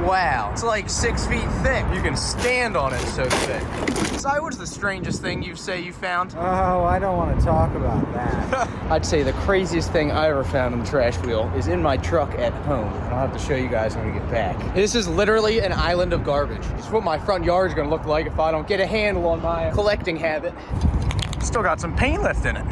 Wow, it's like 6 feet thick. You can stand on it, so thick. Si, what's the strangest thing you say you found? Oh, I don't want to talk about that. I'd say the craziest thing I ever found on the trash wheel is in my truck at home. I'll have to show you guys when we get back. This is literally an island of garbage. This is what my front yard is gonna look like if I don't get a handle on my collecting habit. Still got some paint left in it.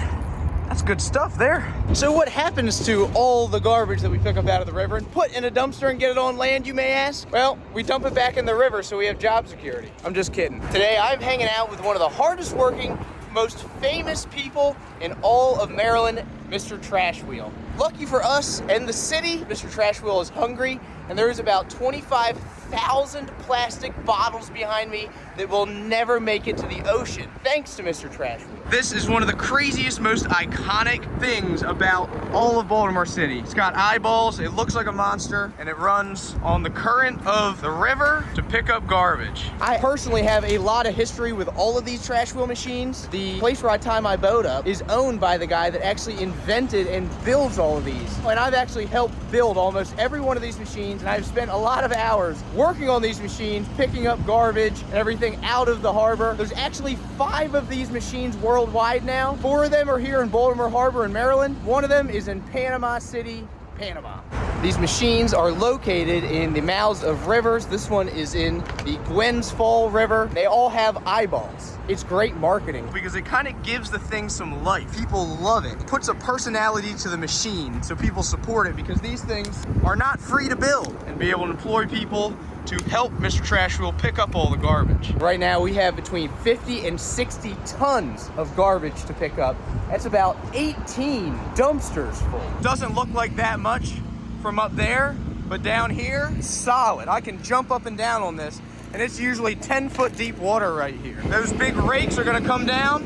That's good stuff there. So what happens to all the garbage that we pick up out of the river and put in a dumpster and get it on land, you may ask? Well, we dump it back in the river so we have job security. I'm just kidding. Today, I'm hanging out with one of the hardest working, most famous people in all of Maryland, Mr. Trash Wheel. Lucky for us and the city, Mr. Trash Wheel is hungry, and there is about 25,000 plastic bottles behind me that will never make it to the ocean, thanks to Mr. Trash Wheel. This is one of the craziest, most iconic things about all of Baltimore City. It's got eyeballs, it looks like a monster, and it runs on the current of the river to pick up garbage. I personally have a lot of history with all of these trash wheel machines. The place where I tie my boat up is owned by the guy that actually invented and builds all of these. And I've actually helped build almost every one of these machines, and I've spent a lot of hours working on these machines, picking up garbage and everything out of the harbor. There's actually 5 of these machines worldwide now. 4 of them are here in Baltimore Harbor in Maryland. 1 of them is in Panama City, Panama. These machines are located in the mouths of rivers. This one is in the Gwynns Fall River. They all have eyeballs. It's great marketing because it kind of gives the thing some life. People love it. It puts a personality to the machine, so people support it because these things are not free to build, and be able to employ people to help Mr. Trash Wheel pick up all the garbage. Right now we have between 50 and 60 tons of garbage to pick up. That's about 18 dumpsters full. Doesn't look like that much from up there, but down here, solid. I can jump up and down on this, and it's usually 10-foot deep water right here. Those big rakes are gonna come down,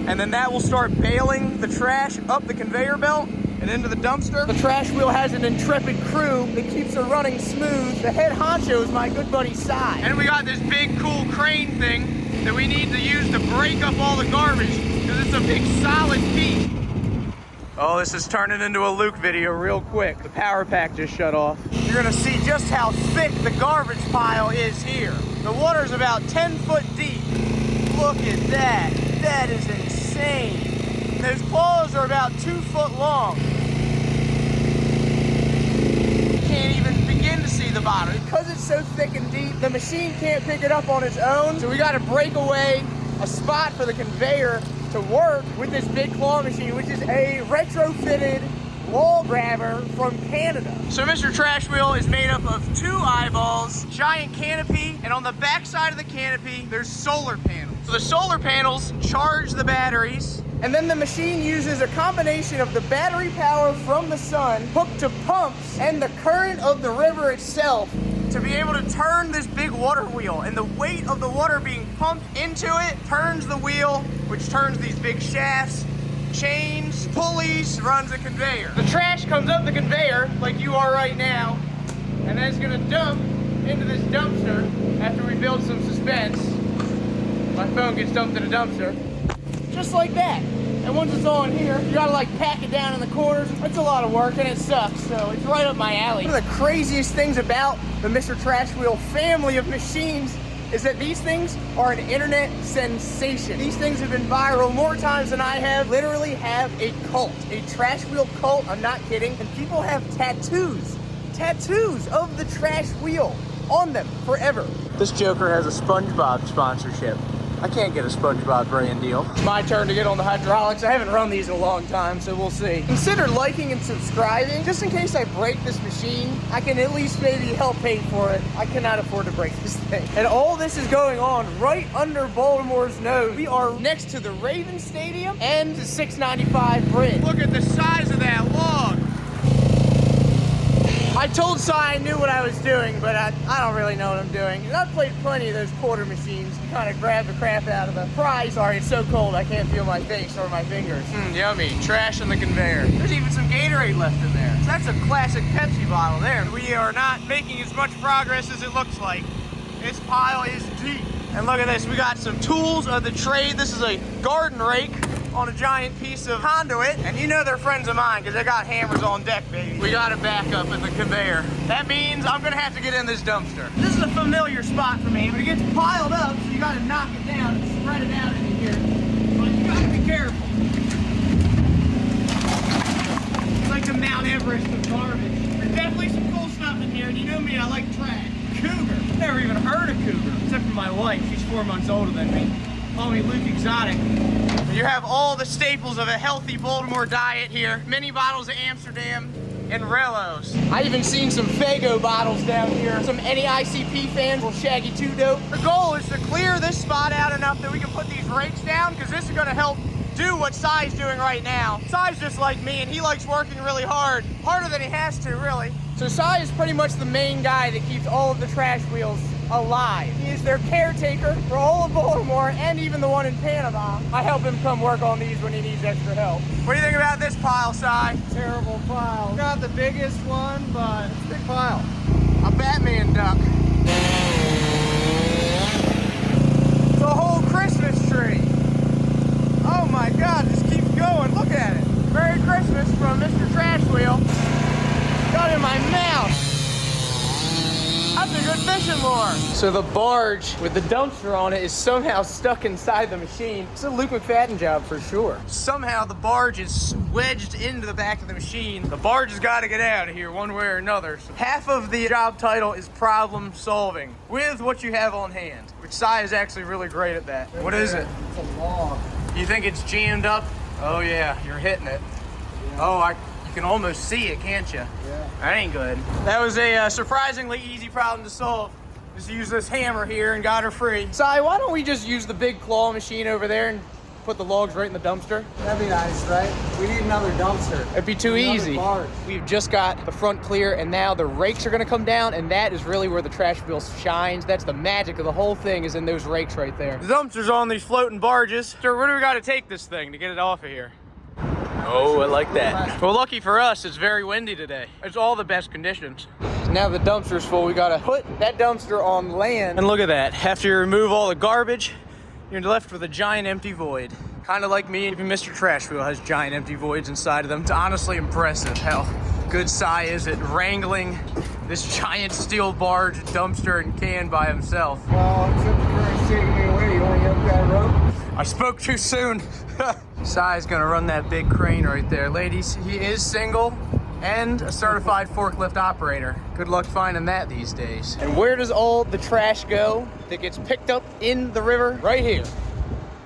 and then that will start bailing the trash up the conveyor belt and into the dumpster. The trash wheel has an intrepid crew that keeps it running smooth. The head honcho is my good buddy Si. And we got this big cool crane thing that we need to use to break up all the garbage because it's a big solid piece. Oh, this is turning into a Luke video real quick. The power pack just shut off. You're gonna see just how thick the garbage pile is here. The water's about 10 foot deep. Look at that. That is insane. And those claws are about 2 foot long. You can't even begin to see the bottom. Because it's so thick and deep, the machine can't pick it up on its own. So we gotta break away a spot for the conveyor to work with this big claw machine, which is a retrofitted wall grabber from Canada. So Mr. Trash Wheel is made up of 2 eyeballs, giant canopy, and on the back side of the canopy, there's solar panels. So the solar panels charge the batteries, and then the machine uses a combination of the battery power from the sun hooked to pumps and the current of the river itself to be able to turn this big water wheel, and the weight of the water being pumped into it turns the wheel, which turns these big shafts, chains, pulleys, runs a conveyor. The trash comes up the conveyor like you are right now, and then it's gonna dump into this dumpster after we build some suspense. My phone gets dumped in a dumpster, just like that. And once it's all in here, you gotta like pack it down in the corners. It's a lot of work and it sucks, so it's right up my alley. One of the craziest things about the Mr. Trash Wheel family of machines is that these things are an internet sensation. These things have been viral more times than I have. Literally have a cult, a trash wheel cult, I'm not kidding. And people have tattoos of the trash wheel on them forever. This joker has a SpongeBob sponsorship. I can't get a SpongeBob brand deal. It's my turn to get on the hydraulics. I haven't run these in a long time, so we'll see. Consider liking and subscribing, just in case I break this machine. I can at least maybe help pay for it. I cannot afford to break this thing. And all this is going on right under Baltimore's nose. We are next to the Ravens Stadium and the 695 bridge. Look at the size of that log. I told Si I knew what I was doing, but I don't really know what I'm doing. And I've played plenty of those quarter machines to kind of grab the crap out of the fries. Sorry, it's so cold I can't feel my face or my fingers. Yummy. Trash on the conveyor. There's even some Gatorade left in there. That's a classic Pepsi bottle there. We are not making as much progress as it looks like. This pile is deep. And look at this, we got some tools of the trade. This is a garden rake. on a giant piece of conduit, and you know they're friends of mine because they got hammers on deck, baby. We got it back up at the conveyor. That means I'm gonna have to get in this dumpster. This is a familiar spot for me, but it gets piled up, so you gotta knock it down and spread it out into here. But you gotta be careful. It's like the Mount Everest of garbage. There's definitely some cool stuff in here, and you know me, I like trash. Cougar. Never even heard of cougar, except for my wife. She's 4 months older than me. Call me Luke Exotic. You have all the staples of a healthy Baltimore diet here. Mini bottles of Amsterdam and Rellos. I even seen some Fago bottles down here. Some NEICP fans will shaggy 2 dope. The goal is to clear this spot out enough that we can put these rakes down, because this is gonna help do what Sai's doing right now. Sai's just like me, and he likes working really hard. Harder than he has to, really. So Sai is pretty much the main guy that keeps all of the trash wheels alive. He is their caretaker for all of Baltimore and even the one in Panama. I help him come work on these when he needs extra help. What do you think about this pile, Sai? Terrible pile. Not the biggest one, but it's a big pile. A Batman duck. It's a whole Christmas tree. Oh my God, this keeps going. Look at it. Merry Christmas from Mr. Trash Wheel. Got it in my mouth. That's a good fishing lure. So the barge with the dumpster on it is somehow stuck inside the machine. It's a Luke McFadden job for sure. Somehow the barge is wedged into the back of the machine. The barge has got to get out of here one way or another. So half of the job title is problem solving with what you have on hand, which Sai is actually really great at that. What is it? It's a log. You think it's jammed up? Oh yeah, you're hitting it. Yeah. Oh, you can almost see it, can't you? Yeah. That ain't good. That was a surprisingly easy problem to solve. Just use this hammer here and got her free. Sai, why don't we just use the big claw machine over there and put the logs right in the dumpster? That'd be nice, right? We need another dumpster. It'd be too easy. Barge. We've just got the front clear, and now the rakes are gonna come down, and that is really where the trash wheel shines. That's the magic of the whole thing, is in those rakes right there. The dumpster's on these floating barges. So where do we gotta take this thing to get it off of here? Oh, I like that. Well, lucky for us, it's very windy today. It's all the best conditions. Now the dumpster's full, we gotta put that dumpster on land. And look at that. After you remove all the garbage, you're left with a giant empty void. Kind of like me, even Mr. Trash Wheel has giant empty voids inside of them. It's honestly impressive how good Sai is at wrangling this giant steel barge, dumpster, and can by himself. Well, except the current's taking me away. You want to yank that rope? I spoke too soon. Sai's gonna run that big crane right there. Ladies, he is single and a certified forklift operator. Good luck finding that these days. And where does all the trash go that gets picked up in the river? Right here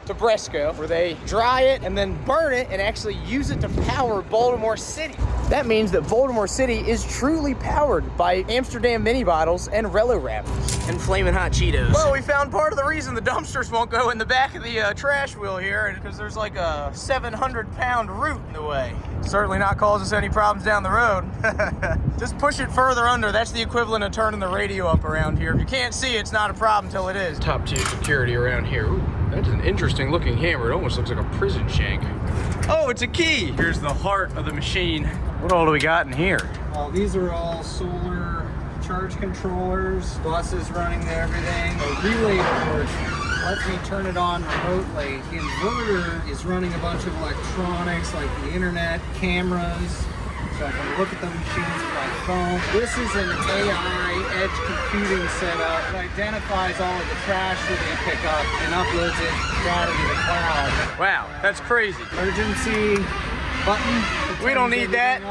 to Bresco, where they dry it and then burn it and actually use it to power Baltimore City. That means that Baltimore City is truly powered by Amsterdam mini bottles and Rello wrappers. And Flamin' Hot Cheetos. Well, we found part of the reason the dumpsters won't go in the back of the trash wheel here, because there's like a 700-pound root in the way. Certainly not cause us any problems down the road. Just push it further under. That's the equivalent of turning the radio up around here. If you can't see it, it's not a problem till it is. Top tier security around here. Ooh, that's an interesting looking hammer. It almost looks like a prison shank. Oh, it's a key. Here's the heart of the machine. What all do we got in here? These are all solar charge controllers, buses running everything. A relay board lets me turn it on remotely. The inverter is running a bunch of electronics like the internet, cameras, so I can look at the machines with my phone. This is an AI edge computing setup that identifies all of the trash that they pick up and uploads it down into the cloud. Wow, that's crazy. Emergency button. We don't need that.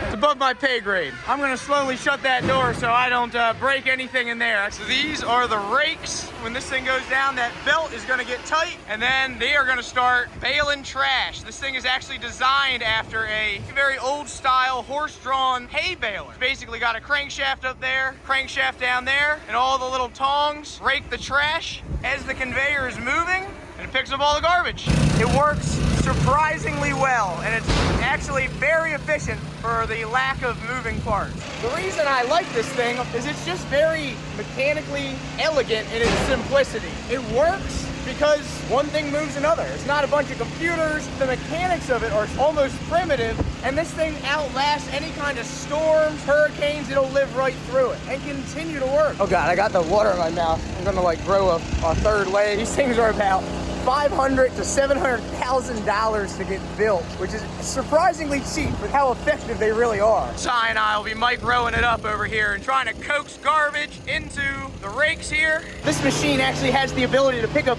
It's above my pay grade. I'm gonna slowly shut that door so I don't break anything in there. So these are the rakes. When this thing goes down, that belt is gonna get tight, and then they are gonna start baling trash. This thing is actually designed after a very old style horse-drawn hay baler. It's basically got a crankshaft up there, crankshaft down there, and all the little tongs rake the trash as the conveyor is moving, and it picks up all the garbage. It works surprisingly well, and it's actually very efficient for the lack of moving parts. The reason I like this thing is it's just very mechanically elegant in its simplicity. It works because one thing moves another. It's not a bunch of computers. The mechanics of it are almost primitive, and this thing outlasts any kind of storms, hurricanes. It'll live right through it and continue to work. Oh God, I got the water in my mouth. I'm gonna like grow a third leg. These things are about $500,000 to $700,000 to get built, which is surprisingly cheap with how effective they really are. Ty and I will be Mike rowing it up over here and trying to coax garbage into the rakes here. This machine actually has the ability to pick up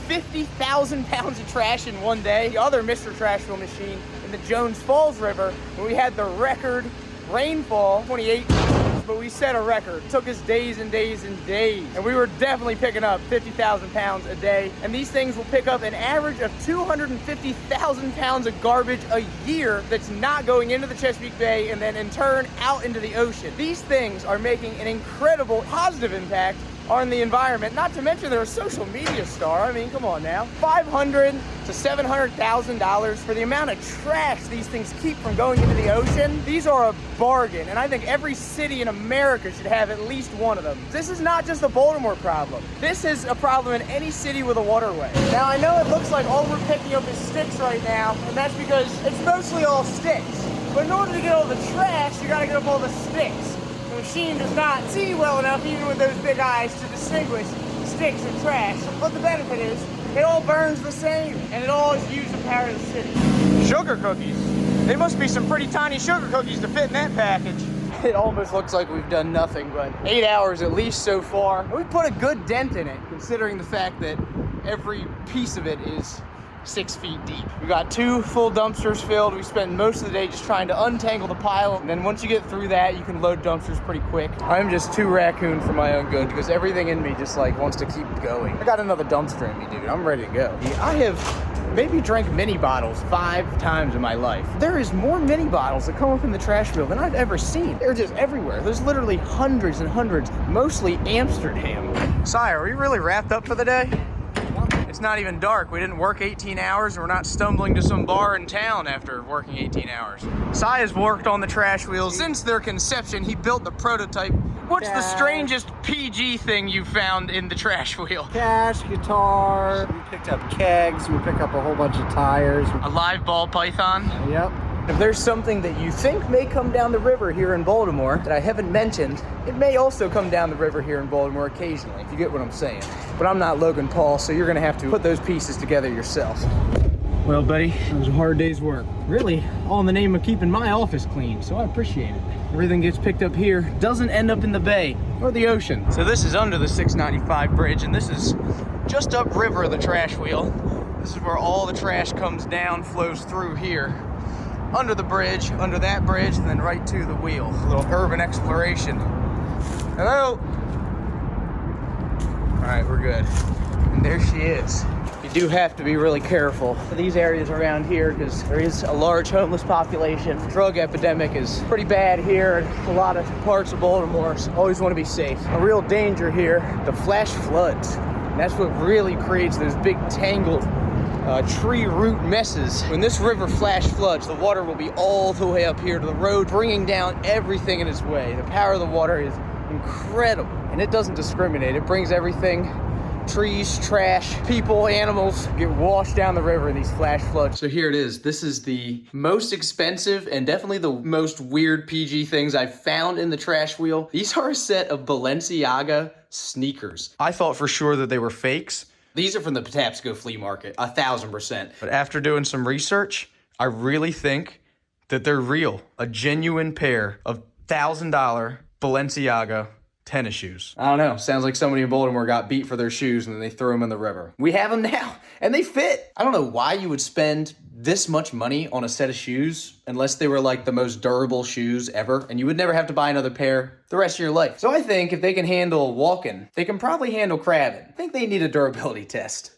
50,000 pounds of trash in one day. The other Mr. Trashville machine in the Jones Falls River, when we had the record rainfall, 28 inches, but we set a record. It took us days and days and days, and we were definitely picking up 50,000 pounds a day. And these things will pick up an average of 250,000 pounds of garbage a year that's not going into the Chesapeake Bay and then in turn out into the ocean. These things are making an incredible positive impact on the environment, not to mention they're a social media star. I mean, come on now. $500,000 to $700,000 for the amount of trash these things keep from going into the ocean. These are a bargain, and I think every city in America should have at least one of them. This is not just a Baltimore problem. This is a problem in any city with a waterway. Now, I know it looks like all we're picking up is sticks right now, and that's because it's mostly all sticks. But in order to get all the trash, you gotta get up all the sticks. The machine does not see well enough, even with those big eyes, to distinguish sticks and trash. But the benefit is, it all burns the same, and it all is used to power the city. Sugar cookies. They must be some pretty tiny sugar cookies to fit in that package. It almost looks like we've done nothing, but 8 hours at least so far. And we put a good dent in it, considering the fact that every piece of it is 6 feet deep. We got 2 full dumpsters filled. We spent most of the day just trying to untangle the pile. And then once you get through that, you can load dumpsters pretty quick. I'm just too raccoon for my own good because everything in me just like wants to keep going. I got another dumpster in me, dude. I'm ready to go. I have maybe drank mini bottles 5 times in my life. There is more mini bottles that come up in the trash wheel than I've ever seen. They're just everywhere. There's literally hundreds and hundreds, mostly Amsterdam. Sire, are we really wrapped up for the day? It's not even dark. We didn't work 18 hours and we're not stumbling to some bar in town after working 18 hours. Sai has worked on the trash wheels since their conception. He built the prototype. What's the strangest PG thing you found in the trash wheel? Cash, guitar, we picked up kegs, we picked up a whole bunch of tires. A live ball python? Yep. If there's something that you think may come down the river here in Baltimore that I haven't mentioned, it may also come down the river here in Baltimore occasionally, if you get what I'm saying. But I'm not Logan Paul, so you're gonna have to put those pieces together yourself. Well, buddy, it was a hard day's work. Really, all in the name of keeping my office clean, so I appreciate it. Everything gets picked up here, doesn't end up in the bay or the ocean. So this is under the 695 bridge, and this is just upriver of the trash wheel. This is where all the trash comes down, flows through here. Under the bridge, under that bridge, and then right to the wheel. A little urban exploration. Hello? All right, we're good. And there she is. You do have to be really careful for these areas around here because there is a large homeless population. Drug epidemic is pretty bad here in a lot of parts of Baltimore, so always want to be safe. A real danger here, the flash floods. And that's what really creates those big tangled tree root messes. When this river flash floods, the water will be all the way up here to the road, bringing down everything in its way. The power of the water is incredible, and it doesn't discriminate. It brings everything, trees, trash, people, animals, get washed down the river in these flash floods. So here it is. This is the most expensive and definitely the most weird PG things I've found in the trash wheel. These are a set of Balenciaga sneakers. I thought for sure that they were fakes. These are from the Patapsco flea market, 1,000%. But after doing some research, I really think that they're real. A genuine pair of $1,000 Balenciaga tennis shoes. I don't know. Sounds like somebody in Baltimore got beat for their shoes and then they threw them in the river. We have them now, and they fit. I don't know why you would spend this much money on a set of shoes unless they were like the most durable shoes ever, and you would never have to buy another pair the rest of your life. So I think if they can handle walking, they can probably handle crabbing. I think they need a durability test.